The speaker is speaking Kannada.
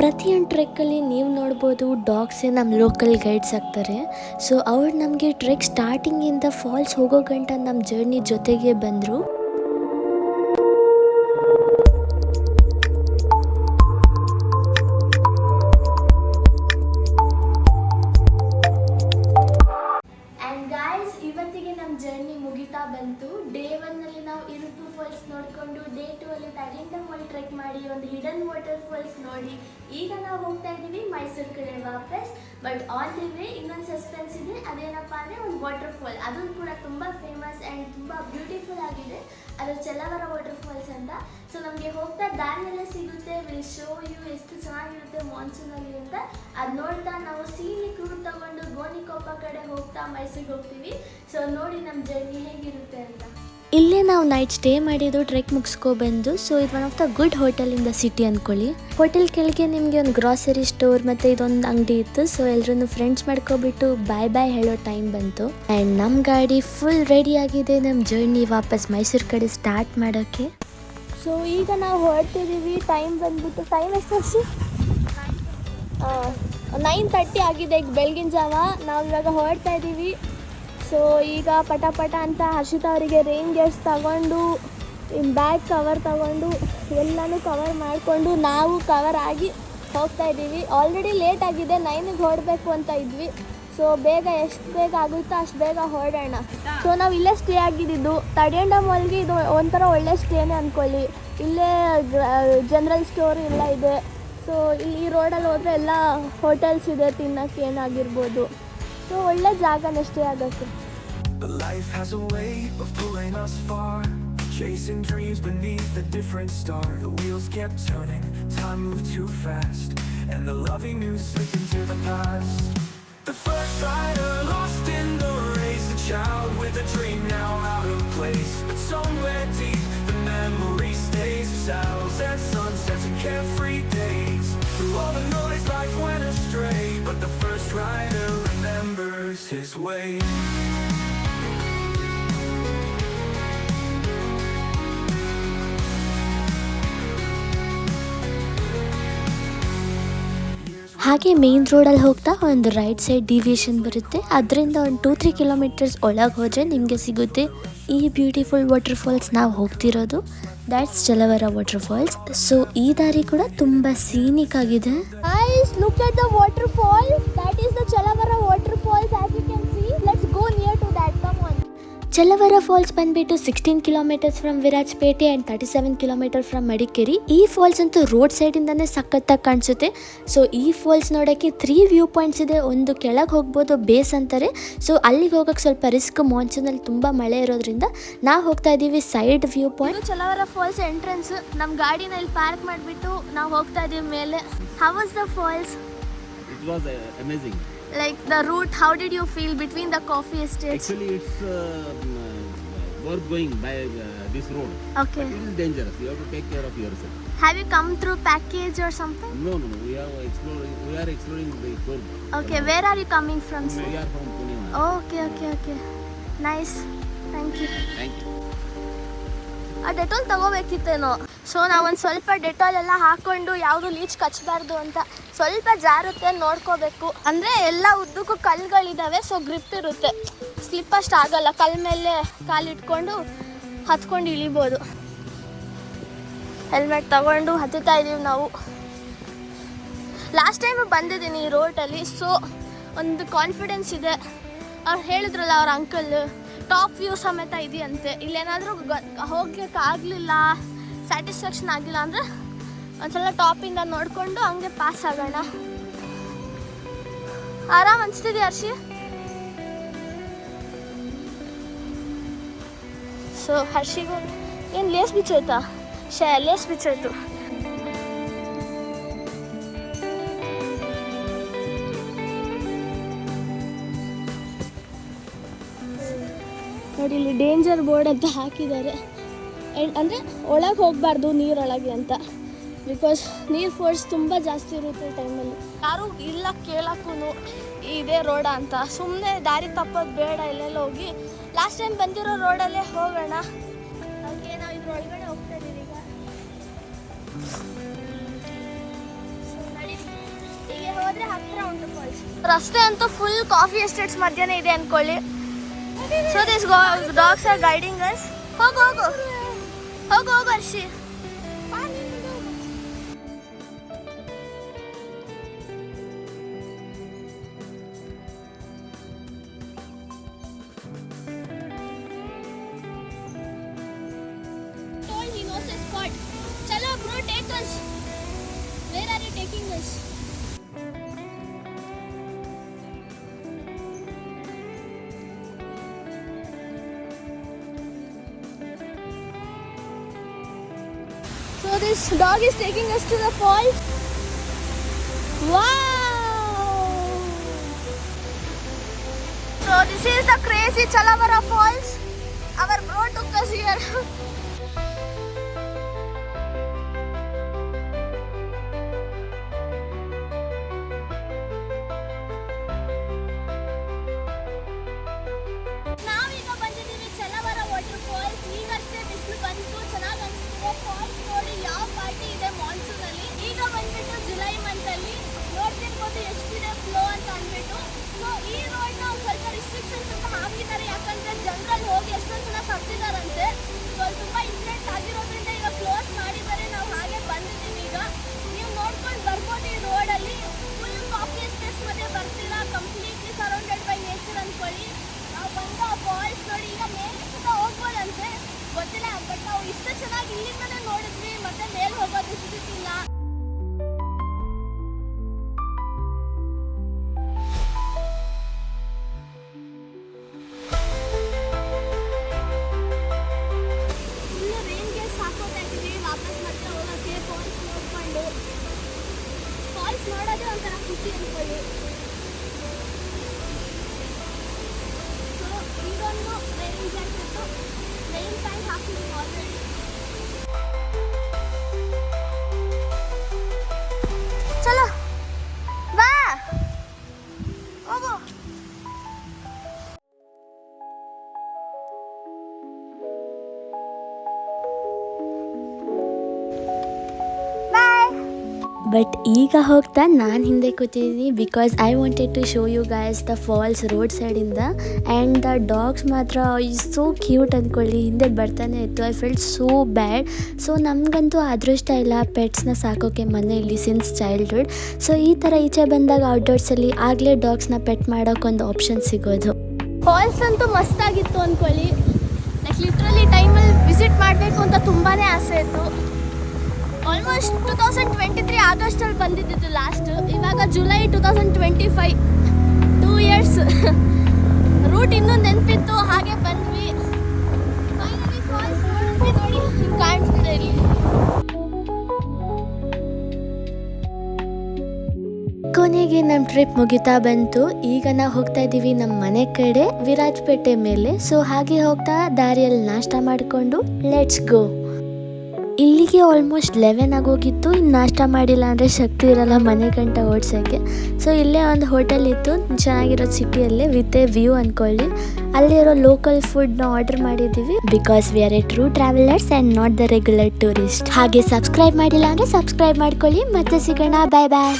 ಪ್ರತಿಯೊಂದು ಟ್ರೆಕ್ಕಲ್ಲಿ ನೀವು ನೋಡ್ಬೋದು ಡಾಗ್ಸೇ ನಮ್ಮ ಲೋಕಲ್ ಗೈಡ್ಸ್ ಆಗ್ತಾರೆ. ಸೊ ಅವ್ರು ನಮಗೆ ಟ್ರೆಕ್ ಸ್ಟಾರ್ಟಿಂಗಿಂದ ಫಾಲ್ಸ್ ಹೋಗೋ ಗಂಟ ನಮ್ಮ ಜರ್ನಿ ಜೊತೆಗೆ ಬಂದರು. ಇವತ್ತಿಗೆ ನಮ್ಮ ಜರ್ನಿ ಮುಗಿತಾ ಬಂತು. ಡೇ 1ನಲ್ಲಿ ನಾವು ಇರುಪು ಫಾಲ್ಸ್ ನೋಡಿಕೊಂಡು, ಡೇ 2ಅಲ್ಲಿ ತಡಿಯಂಡಮ್ ಮಾಲ್ ಟ್ರೆಕ್ ಮಾಡಿ ಒಂದು ಹಿಡನ್ ವಾಟರ್ ಫಾಲ್ಸ್ ನೋಡಿ ಈಗ ನಾವು ಹೋಗ್ತಾ ಇದ್ದೀವಿ ಮೈಸೂರು ಕಡೆ ವಾಪಸ್. ಬಟ್ ಆನ್ ದಿ ವೇ ಇನ್ನೊಂದು ಸಸ್ಪೆನ್ಸ್ ಇದೆ. ಅದೇನಪ್ಪ ಅಂದರೆ ಒಂದು ವಾಟರ್ ಫಾಲ್, ಅದು ಕೂಡ ತುಂಬ ಫೇಮಸ್ ಆ್ಯಂಡ್ ತುಂಬ ಬ್ಯೂಟಿಫುಲ್ ಆಗಿದೆ. ಅದು ಚಲವರ ವಾಟರ್ ಫಾಲ್ಸ್ ಅಂತ. ಸೊ ನಮಗೆ ಹೋಗ್ತಾ ದಾರಿಯಲ್ಲೇ ಸಿಗುತ್ತೆ. ವಿಲ್ ಶೋ ಯು ಎಷ್ಟು ಚೆನ್ನಾಗಿರುತ್ತೆ ಮಾನ್ಸೂನಲ್ಲಿ ಅಂತ. ಅದು ನೋಡ್ತಾ ನಾವು ಸೀನಿಕ್ ರೂಟ್ ತಗೊಂಡು ಗೋಣಿಕೊಪ್ಪ ಕಡೆ ಹೋಗ್ತಾ ಮೈಸೂರಿಗೆ ಹೋಗ್ತೀವಿ. ಸೊ ನೋಡಿ ನಮ್ಮ ಜರ್ನಿ ಹೇಗಿರುತ್ತೆ ಅಂತ. ಇಲ್ಲೇ ನಾವು ನೈಟ್ ಸ್ಟೇ ಮಾಡಿದ್ದು ಟ್ರೆಕ್ ಮುಗಿಸ್ಕೊಬಂದು. ಸೊ ಇದು one of the good hotel in the city ಅಂದ್ಕೊಳ್ಳಿ. ಹೋಟೆಲ್ ಕೆಳಗೆ ನಿಮಗೆ ಒಂದು ಗ್ರಾಸರಿ ಸ್ಟೋರ್ ಮತ್ತು ಇದೊಂದು ಅಂಗಡಿ ಇತ್ತು. ಸೊ ಎಲ್ಲರೂ ಫ್ರೆಂಡ್ಸ್ ಮಾಡ್ಕೊಬಿಟ್ಟು ಬಾಯ್ ಹೇಳೋ ಟೈಮ್ ಬಂತು. ಆ್ಯಂಡ್ ನಮ್ಮ ಗಾಡಿ ಫುಲ್ ರೆಡಿ ಆಗಿದೆ ನಮ್ಮ ಜರ್ನಿ ವಾಪಸ್ ಮೈಸೂರು ಕಡೆ ಸ್ಟಾರ್ಟ್ ಮಾಡೋಕ್ಕೆ. ಸೊ ಈಗ ನಾವು ಹೊರಡ್ತಿದ್ದೀವಿ. ಟೈಮ್ ಬಂದ್ಬಿಟ್ಟು ಟೈಮ್ ಎಷ್ಟು 9:30 ಆಗಿದೆ. ಈಗ ಬೆಳಗಿನ ಜಾವ ನಾವು ಇವಾಗ ಹೊರಡ್ತಾ ಇದ್ದೀವಿ. ಸೊ ಈಗ ಪಟ ಅಂತ ಹರ್ಷಿತಾ ಅವರಿಗೆ ರೈನ್ ಗೇರ್ಸ್ ತಗೊಂಡು ಬ್ಯಾಗ್ ಕವರ್ ತಗೊಂಡು ಎಲ್ಲನೂ ಕವರ್ ಮಾಡಿಕೊಂಡು ನಾವು ಕವರ್ ಆಗಿ ಹೋಗ್ತಾ ಇದ್ದೀವಿ. ಆಲ್ರೆಡಿ ಲೇಟ್ ಆಗಿದೆ, 9ಗೆ ಹೊರಡಬೇಕು ಅಂತ ಇದ್ವಿ. ಸೊ ಎಷ್ಟು ಬೇಗ ಆಗುತ್ತೋ ಅಷ್ಟು ಬೇಗ ಹೊರಡೋಣ. ಸೊ ನಾವು ಇಲ್ಲೇ ಸ್ಟೇ ಆಗಿದ್ದು ತಡಿಯಂಡಮ್ ಮಾಲ್ಗೆ. ಇದು ಒಂಥರ ಒಳ್ಳೆ ಸ್ಟೇನೇ ಅಂದ್ಕೊಳ್ಳಿ. ಇಲ್ಲೇ ಜನರಲ್ ಸ್ಟೋರ್ ಎಲ್ಲ ಇದೆ. ಸೊ ಈ ರೋಡಲ್ಲಿ ಹೋದರೆ ಎಲ್ಲ ಹೋಟೆಲ್ಸ್ ಇದೆ, ತಿನ್ನೋಕ್ಕೆ ಏನಾಗಿರ್ಬೋದು. ಸೊ ಒಳ್ಳೆ ಜಾಗನೇ ಸ್ಟೇ ಆಗೋಕ್ಕೆ. But life has a way of pulling us far, chasing dreams beneath a different star. The wheels kept turning, time moved too fast, and the loving news slipped into the past. The first rider lost in the race, a child with a dream now out of place. But somewhere deep, the memory stays of saddles and sunsets and carefree days. Through all the noise, life went astray, but the first rider remembers his way. ಹಾಗೆ ಮೇನ್ ರೋಡಲ್ಲಿ ಹೋಗ್ತಾ ಒಂದು ರೈಟ್ ಸೈಡ್ ಡಿವಿಯೇಷನ್ ಬರುತ್ತೆ. ಅದರಿಂದ ಒಂದು 2-3 ಕಿಲೋಮೀಟರ್ಸ್ ಒಳಗೆ ಹೋದರೆ ನಿಮಗೆ ಸಿಗುತ್ತೆ ಈ ಬ್ಯೂಟಿಫುಲ್ ವಾಟರ್ ಫಾಲ್ಸ್. ನಾವು ಹೋಗ್ತಿರೋದು that's Chelavara water falls. So ಈ ದಾರಿ ಕೂಡ ತುಂಬ ಸೀನಿಕ್ ಆಗಿದೆ. Guys, look at the waterfall. That is the Chalavara waterfalls, as you can see. Let's go near to that. Come on. Chelavara falls ಬಂದ್ಬಿಟ್ಟು 16 kilometres from Virajpet and 37 kilometre from Madikeri. ಈ ಫಾಲ್ಸ್ ಅಂತೂ ರೋಡ್ ಸೈಡಿಂದನೇ ಸಖತ್ತಾಗಿ ಕಾಣಿಸುತ್ತೆ. ಸೊ ಈ ಫಾಲ್ಸ್ ನೋಡೋಕ್ಕೆ 3 ವ್ಯೂ ಪಾಯಿಂಟ್ಸ್ ಇದೆ. ಒಂದು ಕೆಳಗೆ ಹೋಗ್ಬೋದು, ಬೇಸ್ ಅಂತಾರೆ. ಸೊ ಅಲ್ಲಿಗೆ ಹೋಗೋಕ್ಕೆ ಸ್ವಲ್ಪ ರಿಸ್ಕ್, ಮಾನ್ಸೂನಲ್ಲಿ ತುಂಬ ಮಳೆ ಇರೋದ್ರಿಂದ ನಾವು ಹೋಗ್ತಾ ಇದ್ದೀವಿ side view point. Chelavara falls entrance. ನಮ್ಮ ಗಾಡಿನ ಇಲ್ಲಿ ಪಾರ್ಕ್ ಮಾಡಿಬಿಟ್ಟು ನಾವು ಹೋಗ್ತಾ ಇದ್ದೀವಿ ಮೇಲೆ. How was the falls? It was amazing. Like the route, how did you feel between the coffee estates? Actually, it's worth going by this road. Okay. But it is dangerous. You have to take care of yourself. Have you come through package or something? No. We are exploring the tour. Okay, where are you coming from, sir? We are from Pune. Okay. Nice. Thank you. Thank you. ಆ ಡೆಟಾಲ್ ತಗೋಬೇಕಿತ್ತೇನೋ. ಸೊ ನಾವೊಂದು ಸ್ವಲ್ಪ ಡೆಟಾಲ್ ಎಲ್ಲ ಹಾಕ್ಕೊಂಡು ಯಾವುದು ಲೀಚ್ ಕಚ್ಚಬಾರ್ದು ಅಂತ. ಸ್ವಲ್ಪ ಜಾರುತ್ತೆ, ನೋಡ್ಕೋಬೇಕು. ಅಂದರೆ ಎಲ್ಲ ಉದ್ದಕ್ಕೂ ಕಲ್ಲುಗಳಿದ್ದಾವೆ. ಸೊ ಗ್ರಿಪ್ ಇರುತ್ತೆ, ಸ್ಲಿಪ್ ಅಷ್ಟು ಆಗಲ್ಲ. ಕಲ್ಲ ಮೇಲೆ ಕಾಲಿಟ್ಕೊಂಡು ಹತ್ಕೊಂಡು ಇಳಿಬೋದು. ಹೆಲ್ಮೆಟ್ ತಗೊಂಡು ಹತ್ತುತ್ತಾ ಇದ್ದೀವಿ ನಾವು. ಲಾಸ್ಟ್ ಟೈಮ್ ಬಂದಿದ್ದೀನಿ ಈ ರೋಡಲ್ಲಿ. ಸೊ ಒಂದು ಕಾನ್ಫಿಡೆನ್ಸ್ ಇದೆ. ಅವ್ರು ಹೇಳಿದ್ರಲ್ಲ ಅವ್ರ ಅಂಕಲ್, ಟಾಪ್ ವ್ಯೂ ಸಮೇತ ಇದೆಯಂತೆ. ಇಲ್ಲೇನಾದರೂ ಹೋಗೋಕ್ಕಾಗಲಿಲ್ಲ, ಸ್ಯಾಟಿಸ್ಫ್ಯಾಕ್ಷನ್ ಆಗಿಲ್ಲ ಅಂದರೆ ಒಂದ್ಸಲ ಟಾಪಿಂದ ನೋಡಿಕೊಂಡು ಹಂಗೆ ಪಾಸ್ ಆಗೋಣ. ಆರಾಮ್ ಅನಿಸ್ತಿದೆ ಹರ್ಷಿ. ಸೊ ಹರ್ಷಿಗೂ ಏನು ಲೇಸ್ ಬಿಚ್ಚೋಯ್ತಾ? ಲೇಸ್ ಬಿಚ್ಚೋಯ್ತು. ನೋಡಿ ಇಲ್ಲಿ ಡೇಂಜರ್ ಬೋರ್ಡ್ ಅಂತ ಹಾಕಿದ್ದಾರೆ. ಅಂದರೆ ಒಳಗೆ ಹೋಗಬಾರ್ದು ನೀರೊಳಗೆ ಅಂತ. ಬಿಕಾಸ್ ನೀರು ಫೋರ್ಸ್ ತುಂಬ ಜಾಸ್ತಿ ಇರುತ್ತೆ ಈ ಟೈಮಲ್ಲಿ. ಯಾರೂ ಇಲ್ಲ ಕೇಳೋಕ್ಕೂ ಇದೇ ರೋಡ ಅಂತ. ಸುಮ್ಮನೆ ದಾರಿ ತಪ್ಪೋದು ಬೇಡ, ಇಲ್ಲೆಲ್ಲ ಹೋಗಿ ಲಾಸ್ಟ್ ಟೈಮ್ ಬಂದಿರೋ ರೋಡಲ್ಲೇ ಹೋಗೋಣ. ಹಾಗೆ ನಾವು ಇದ್ರ ಒಳಗಡೆ ಹೋಗ್ತಾ ಇದ್ದೀವಿ ಈಗ. ಸೊ ನಡಿ ಇಲ್ಲಿಗೆ ಹೋದ್ರೆ ಹತ್ರ ಉಂಟು ಫಾಲ್ಸ್. ರಸ್ತೆ ಅಂತೂ ಫುಲ್ ಕಾಫಿ ಎಸ್ಟೇಟ್ಸ್ ಮಧ್ಯನೇ ಇದೆ ಅನ್ಕೊಳ್ಳಿ. So this dogs are guiding us. ಹೋಗು ಹೋಗು ಹೋಗು ಹೋಗು Harshi. Chalo bro, take us. Where are you taking us? So this dog is taking us to the falls. Wow! So this is the crazy Chalavara Falls. Our bro took us here. General ಹೋಗಿ ಎಷ್ಟೊಂದು ಜನ ಸತ್ತಿದಾರಂತೆ. ಸೊ ತುಂಬಾ ಇನ್ಸಿಡೆಂಟ್ಸ್ ಆಗಿರೋದ್ರಿಂದ ಈಗ ಕ್ಲೋಸ್ ಮಾಡಿದರೆ ನಾವು ಹಾಗೆ ಬಂದಿದ್ದೀವಿ. ಈಗ ನೀವು ನೋಡ್ಕೊಂಡು ಬರ್ಬೋದು. ಈ ರೋಡಲ್ಲಿ ಫುಲ್ ಕಾಫಿ ಎಸ್ಟೇಟ್ಸ್ ಮಧ್ಯೆ ಬರ್ತೀರಾ, ಕಂಪ್ಲೀಟ್ಲಿ ಸರೌಂಡೆಡ್ ಬೈ ನೇಚರ್ ಅಂದ್ಕೊಳ್ಳಿ. ನಾವು ಬಂದು ಆ ಫಾಲ್ಸ್ ನೋಡಿ ಈಗ ಮೇಲೆ ಹೋಗ್ಬೋದಂತೆ, ಗೊತ್ತಿಲ್ಲ. ಬಟ್ ನಾವು ಇಷ್ಟು ಚೆನ್ನಾಗಿ ಇಲ್ಲಿಂದಲೇ ನೋಡಿದ್ವಿ, ಮತ್ತೆ ಮೇಲೆ ಹೋಗೋದು ಸಿಗುತ್ತಿಲ್ಲ. ನೋಡೋದೇ ಒಂಥರ ಖುಷಿ ಅನ್ಕೊಳ್ಳಿ. ಸೊ ಇದೊಂದು ರೈನ್ ಜಾಕೆಟ್ಟು, ರೈನ್ ಪ್ಯಾಂಟ್ ಹಾಕಿದ್ವಿ ಆಲ್ರೆಡಿ. ಚಲೋ ಬಾ ಹೋಗು. ಬಟ್ ಈಗ ಹೋಗ್ತಾ ನಾನು ಹಿಂದೆ ಕೂತಿದ್ದೀನಿ because I wanted to show you guys the falls road ಸೈಡಿಂದ. ಆ್ಯಂಡ್ ದ ಡಾಗ್ಸ್ ಮಾತ್ರ ಈಸ್ ಸೋ ಕ್ಯೂಟ್ ಅಂದ್ಕೊಳ್ಳಿ, ಹಿಂದೆ ಬರ್ತಾನೆ ಇತ್ತು. I felt so bad. So ನಮಗಂತೂ ಅದೃಷ್ಟ ಇಲ್ಲ ಪೆಟ್ಸ್ನ ಸಾಕೋಕ್ಕೆ ಮನೆಯಲ್ಲಿ ಸಿನ್ಸ್ ಚೈಲ್ಡ್ಹುಡ್. ಸೊ ಈ ಥರ ಈಚೆ ಬಂದಾಗ ಔಟ್ಡೋರ್ಸಲ್ಲಿ ಆಗಲೇ ಡಾಗ್ಸ್ನ ಪೆಟ್ ಮಾಡೋಕ್ಕೊಂದು ಆಪ್ಷನ್ ಸಿಗೋದು. ಫಾಲ್ಸ್ ಅಂತೂ ಮಸ್ತಾಗಿತ್ತು ಅಂದ್ಕೊಳ್ಳಿ. ಲೈಕ್ ಲಿಟ್ರಲಿ ಟೈಮಲ್ಲಿ ವಿಸಿಟ್ ಮಾಡಬೇಕು ಅಂತ ತುಂಬಾ ಆಸೆ ಇತ್ತು. ಆಲ್ಮೋಸ್ಟ್ 2023 ಆಗಸ್ಟಲ್ಲಿ ಬಂದಿದ್ದು ಲಾಸ್ಟ್. ಇವಾಗ ಜುಲೈ 2025, 2 years. ರೂಟ್ ಇನ್ನೂ ನೆನಪಿತ್ತು, ಹಾಗೆ ಬಂದ್ವಿ. ಫೈನಲಿ ಫಾಲ್ಸ್ ನೋಡಿದ್ವಿ. ನೋಡಿ ಹಿಂಗೆ ಕಾಣಿಸ್ತಿದೆ ಇಲ್ಲಿ. ಕೊನೆಗೆ ನಮ್ಮ ಟ್ರಿಪ್ ಮುಗಿತಾ ಬಂತು. ಈಗ ನಾವು ಹೋಗ್ತಾ ಇದ್ದೀವಿ ನಮ್ಮ ಮನೆ ಕಡೆ, ವಿರಾಜಪೇಟೆ ಮೇಲೆ. ಸೊ ಹಾಗೆ ಹೋಗ್ತಾ ದಾರಿಯಲ್ಲಿ ನಾಷ್ಟ ಮಾಡಿಕೊಂಡು ಲೆಟ್ಸ್ ಗೋ. ಇಲ್ಲಿಗೆ ಆಲ್ಮೋಸ್ಟ್ 11 ಆಗೋಗಿತ್ತು. ಇನ್ನು ನಾಷ್ಟ ಮಾಡಿಲ್ಲ ಅಂದರೆ ಶಕ್ತಿ ಇರಲ್ಲ ಮನೆ ಗಂಟ ಓಡ್ಸೋಕ್ಕೆ. ಸೊ ಇಲ್ಲೇ ಒಂದು ಹೋಟೆಲ್ ಇತ್ತು ಚೆನ್ನಾಗಿರೋ ಸಿಟಿಯಲ್ಲೇ ವಿತ್ ಎ ವ್ಯೂ ಅಂದ್ಕೊಳ್ಳಿ. ಅಲ್ಲಿರೋ ಲೋಕಲ್ ಫುಡ್ನ ಆರ್ಡರ್ ಮಾಡಿದ್ದೀವಿ because we are A true travellers and not the regular tourist. ಹಾಗೆ ಸಬ್ಸ್ಕ್ರೈಬ್ ಮಾಡಿಲ್ಲ ಅಂದರೆ ಸಬ್ಸ್ಕ್ರೈಬ್ ಮಾಡ್ಕೊಳ್ಳಿ. ಮತ್ತೆ ಸಿಗೋಣ, ಬಾಯ್ ಬಾಯ್.